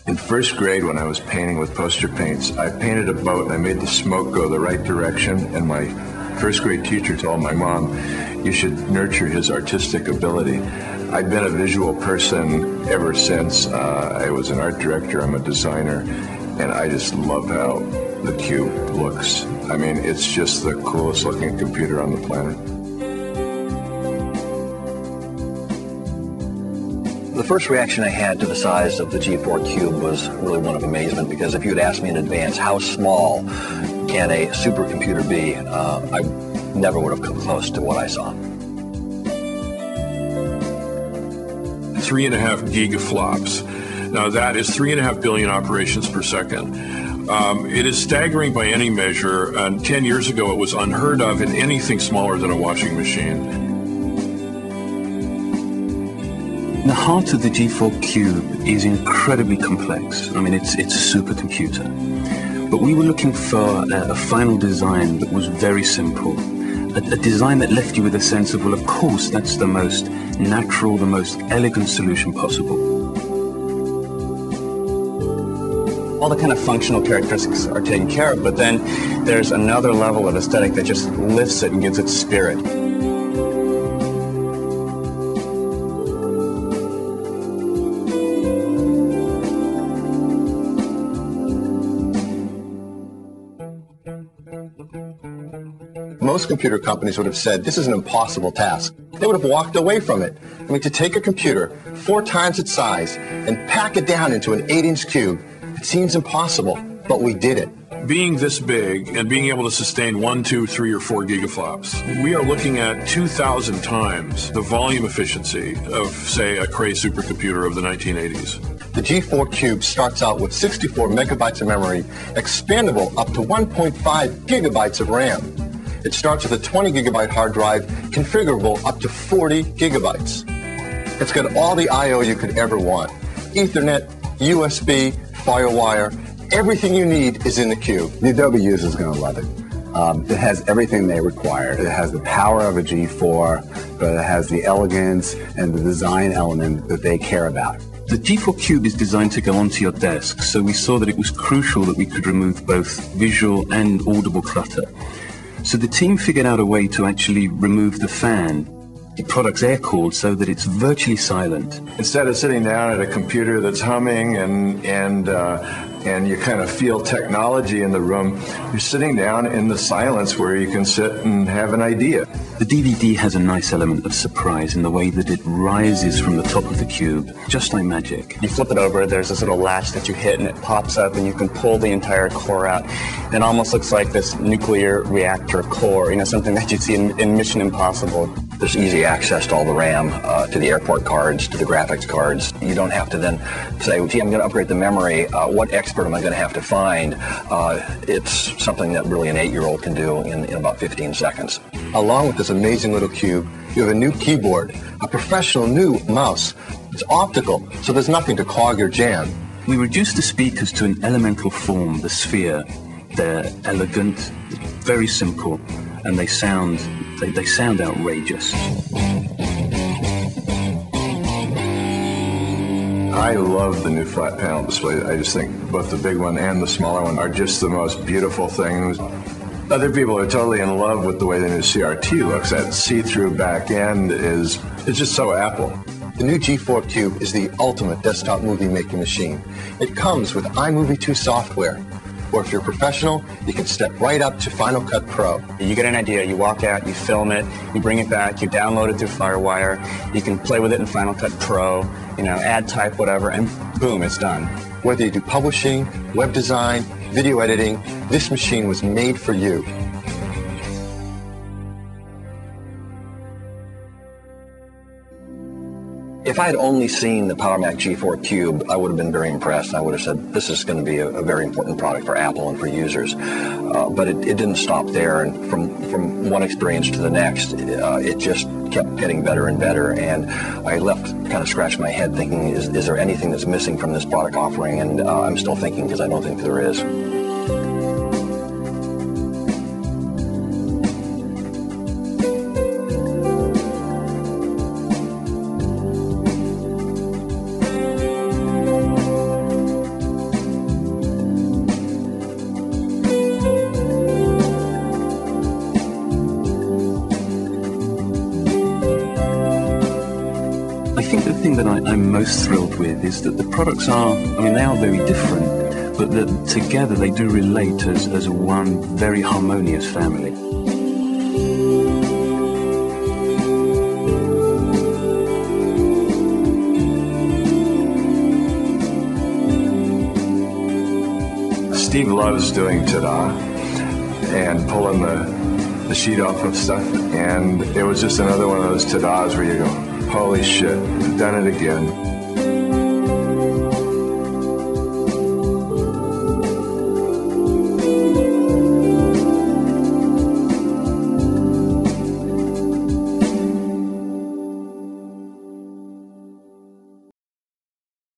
In first grade, when I was painting with poster paints, I painted a boat and I made the smoke go the right direction, and my first grade teacher told my mom, you should nurture his artistic ability. I've been a visual person ever since. I was an art director, I'm a designer, and I just love how the Cube looks. I mean, it's just the coolest looking computer on the planet. The first reaction I had to the size of the G4 Cube was really one of amazement, because if you had asked me in advance how small can a supercomputer be, I never would have come close to what I saw. 3.5 gigaflops. Now that is 3.5 billion operations per second. It is staggering by any measure, and 10 years ago it was unheard of in anything smaller than a washing machine. The heart of the G4 Cube is incredibly complex. I mean, it's a supercomputer. But we were looking for a final design that was very simple. A design that left you with a sense of, well, of course, that's the most natural, the most elegant solution possible. All the kind of functional characteristics are taken care of, but then there's another level of aesthetic that just lifts it and gives it spirit. Most computer companies would have said, this is an impossible task. They would have walked away from it. I mean, to take a computer 4 times its size and pack it down into an 8-inch cube, it seems impossible, but we did it. Being this big and being able to sustain 1, 2, 3, or 4 gigaflops, we are looking at 2,000 times the volume efficiency of, say, a Cray supercomputer of the 1980s. The G4 Cube starts out with 64 megabytes of memory, expandable up to 1.5 gigabytes of RAM. It starts with a 20 gigabyte hard drive, configurable up to 40 gigabytes. It's got all the I/O you could ever want. Ethernet, USB, FireWire, everything you need is in the Cube. The Adobe user is going to love it. It has everything they require. It has the power of a G4, but it has the elegance and the design element that they care about. The G4 Cube is designed to go onto your desk, so we saw that it was crucial that we could remove both visual and audible clutter. So the team figured out a way to actually remove the fan, the product's air-cooled, so that it's virtually silent. Instead of sitting down at a computer that's humming and you kind of feel technology in the room, you're sitting down in the silence where you can sit and have an idea. The DVD has a nice element of surprise in the way that it rises from the top of the cube, just like magic. You flip it over, there's this little latch that you hit and it pops up and you can pull the entire core out. It almost looks like this nuclear reactor core, something that you'd see in Mission Impossible. There's easy access to all the RAM, to the airport cards, to the graphics cards. You don't have to then say, gee, I'm going to upgrade the memory. What expert am I going to have to find? It's something that really an 8-year-old can do in about 15 seconds. Along with this amazing little cube, you have a new keyboard, a professional new mouse. It's optical, so there's nothing to clog your jam. We reduced the speakers to an elemental form, the sphere. They're elegant, very simple, and they sound outrageous. I love the new flat panel display. I just think both the big one and the smaller one are just the most beautiful things. Other people are totally in love with the way the new CRT looks. That see-through back end it's just so Apple. The new G4 Cube is the ultimate desktop movie-making machine. It comes with iMovie 2 software, or if you're a professional, you can step right up to Final Cut Pro. You get an idea, you walk out, you film it, you bring it back, you download it through FireWire, you can play with it in Final Cut Pro, add type, whatever, and boom, it's done. Whether you do publishing, web design, video editing, this machine was made for you. If I had only seen the PowerMac G4 Cube, I would have been very impressed. I would have said, this is going to be a very important product for Apple and for users. But it didn't stop there, and from one experience to the next, it just kept getting better and better, and I left kind of scratching my head thinking, is there anything that's missing from this product offering? And I'm still thinking, because I don't think there is. I think the thing that I'm most thrilled with is that the products are, I mean, they are very different, but that together they do relate as one very harmonious family. Steve loves doing ta-da and pulling the sheet off of stuff, and it was just another one of those ta-das where you go, holy shit, I've done it again.